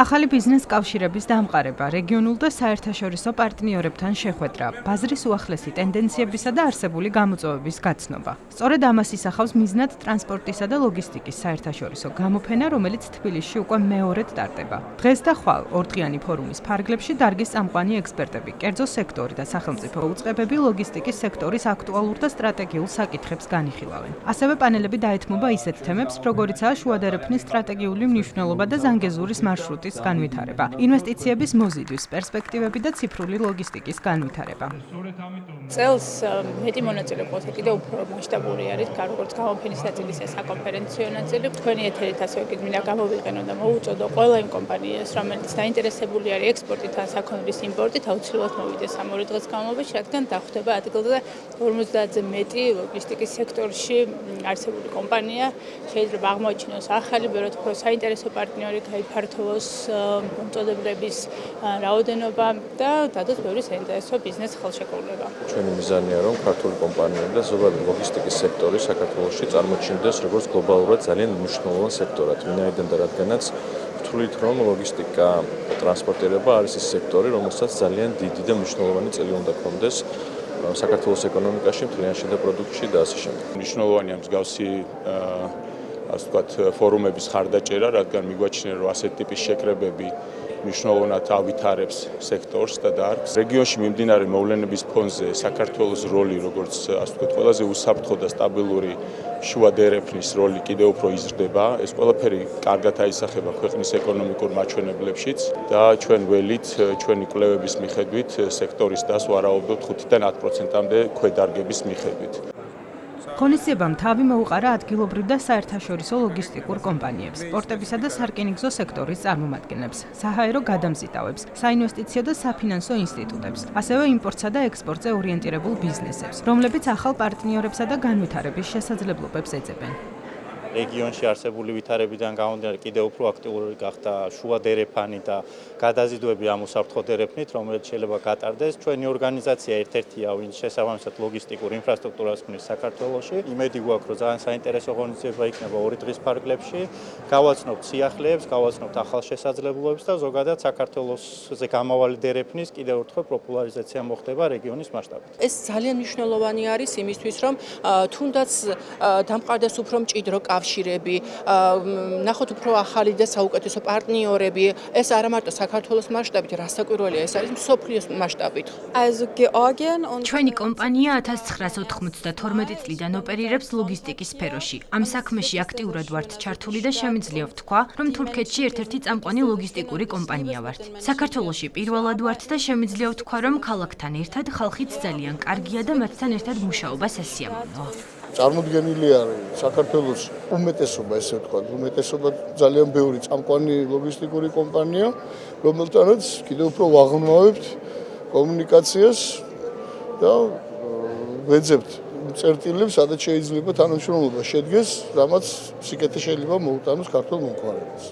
ახალი ბიზნეს კავშირების დამყარება, რეგიონულ და საერთაშორისო პარტნიორებთან შეხვედრა, ბაზრის უახლესი ტენდენციებისა და არსებული გამოწვევების გაცნობა. სწორედ ამას ისახავს მიზნად ტრანსპორტისა და ლოგისტიკის საერთაშორისო გამოფენა, რომელიც თბილისში უკვე მეორედ ტარდება. დღეს და ხვალ ორდღიანი ფორუმის ფარგლებში დარგის წამყვანი ექსპერტები, კერძო სექტორი და სახელმწიფო უწყებები ლოგისტიკის სექტორის აქტუალურ და სტრატეგიულ საკითხებს განიხილავენ. ასევე პანელები დაეთმობა ისეთ თემებს, როგორიცაა შუადერეფნის სტრატეგიული მნიშვნელობა და ზანგეზურის მარშრუტის განვითარება, ინვესტიციების მოზიდვის პერსპექტივები და ციფრული ლოგისტიკის განვითარება. წელს მეტი მონაწილე ყოლთა კიდევ უფრო მასშტაბური არის, როგორც გამოფენის ნაწილი, ეს საკონფერენციო ნაწილი. თქვენი ეთერით ასევე კი მინდა გამოვიყენო და მოუწოდო ყველა იმ კომპანიას, რომელიც დაინტერესებული არის ექსპორტით ან საქონლის იმპორტით, აუცილებლად მოვიდეს ამ ორი დღის განმავლობაში, რადგან დახვდება ადგილზე 50-ზე მეტი ლოგისტიკის სექტორში არსებული კომპანია. შეიძლება აღმოაჩინოს ახალი, ბევრად უფრო საინტერესო პარტნიორი, გაიფართოვოს მომწოდებლების რაოდენობა და დადოს ბევრი საინტერესო ბიზნეს ხელშეკრულება. ჩვენი მიზანია, რომ ქართული კომპანიები და ზოგადად ლოგისტიკის სექტორი საქართველოში წარმოჩინდეს როგორც გლობალურად ძალიან მნიშვნელოვან სექტორად. ვინაიდან და რადგანაც ვთვლით, რომ ლოგისტიკა და ტრანსპორტირება არის ის სექტორი, რომელსაც ძალიან დიდი და მნიშვნელოვანი წილი უნდა ჰქონდეს საქართველოს ეკონომიკაში, მთლიან შედაპროდუქტში და ასე შემდეგ. მნიშვნელოვანია მსგავსი ასე ვთქვათ, ფორუმების ხარდაჭერა, რადგან მიგვაჩნია, რომ ასეთი ტიპის შეკრებები მნიშვნელოვნად ავითარებს სექტორს და დარგს. რეგიონში მიმდინარე მოვლენების ფონზე საქართველოს როლი, როგორც ასე ვთქვათ, ყველაზე უსაფრთხო და სტაბილური შუადერეფნის როლი კიდევ უფრო იზრდება. ეს ყველაფერი კარგად აისახება ქვეყნის ეკონომიკურ მაჩვენებლებშიც და ჩვენ ველით, ჩვენი კვლევების მიხედვით, სექტორის დას ვარაუდობთ 5-დან 10%-მდე ქვედარგების მიხედვით. ღონისძიებამ თავი მოუყარა ადგილობრივ და საერთაშორისო ლოგისტიკურ კომპანიებს, პორტებისა და სარკინიგზო სექტორის წარმომადგენლებს, საჰაერო გადამზიდავებს, საინვესტიციო და საფინანსო ინსტიტუტებს, ასევე იმპორტსა და ექსპორტზე ორიენტირებულ ბიზნესებს, რომლებიც ახალ პარტნიორებსა და განვითარების შესაძლებლობებს ეძებენ. რეგიონში არსებული ვითარებიდან გამომდინარე კიდევ უფრო აქტიური გახდა შუადერეფანი და გადაზიდვები ამ უსაფრთხო დერეფნით, რომელიც შეიძლება გატარდეს. ჩვენი ორგანიზაცია ერთ-ერთია, ვინც შესაბამისად ლოგისტიკურ ინფრასტრუქტურას ქმნის საქართველოში. იმედი გვაქვს, რომ ძალიან საინტერესო ღონისძიება იქნება ორი დღის ფარგლებში. გავაცნობთ სიახლეებს, გავაცნობთ ახალ შესაძლებლობებს და ზოგადად საქართველოსზე გამავალი დერეფნის კიდევ ერთხელ პოპულარიზაცია მოხდება რეგიონის მასშტაბით. ეს ძალიან მნიშვნელოვანი არის იმისთვის, რომ თუნდაც დამყარდეს უფრო მჭიდრო კავშირები, ნახოთ უფრო ახალი და საუკეთესო პარტნიორები. ეს არა მარტო საქართველოს მასშტაბით, რასაკვირველია, ეს არის მსოფლიოს მასშტაბით. ჩვენი კომპანია 1992 წლიდან ოპერირებს ლოგისტიკის სფეროში. ამ საქმეში აქტიურად ვართ ჩართული და შემიძლია ვთქვა, რომ თურქეთში ერთ-ერთი წამყვანი ლოგისტიკური კომპანია ვართ. საქართველოში პირველად ვართ და შემიძლია ვთქვა, რომ ქალაქთან ერთად ხალხიც ძალიან კარგია და მათთან ერთად მუშაობა სასიამოვნოა. წარმოდგენილი არის საქართველოს უმეტესობა, ესე ვთქვათ, უმეტესობა ძალიან ბევრი წამყვანი ლოგისტიკური კომპანია, რომელთანაც კიდევ უფრო ვაღრმავებთ კომუნიკაციას და ვეძებთ წერტილებს, სადაც შეიძლება თანამშრომლობა შედგეს, რამაც სიკეთე შეიძლება მოუტანოს ქართულ მომხმარებელს.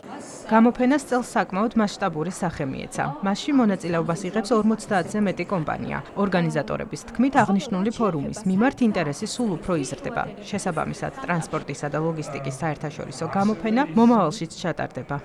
გამოფენას წელს საკმაოდ მასშტაბური სახე მიეცა. მასში მონაწილეობას იღებს 50-ზე მეტი კომპანია. ორგანიზატორების თქმით, აღნიშნული ფორუმის მიმართ ინტერესი სულ უფრო იზრდება. შესაბამისად, ტრანსპორტისა და ლოგისტიკის საერთაშორისო გამოფენა მომავალშიც ჩატარდება.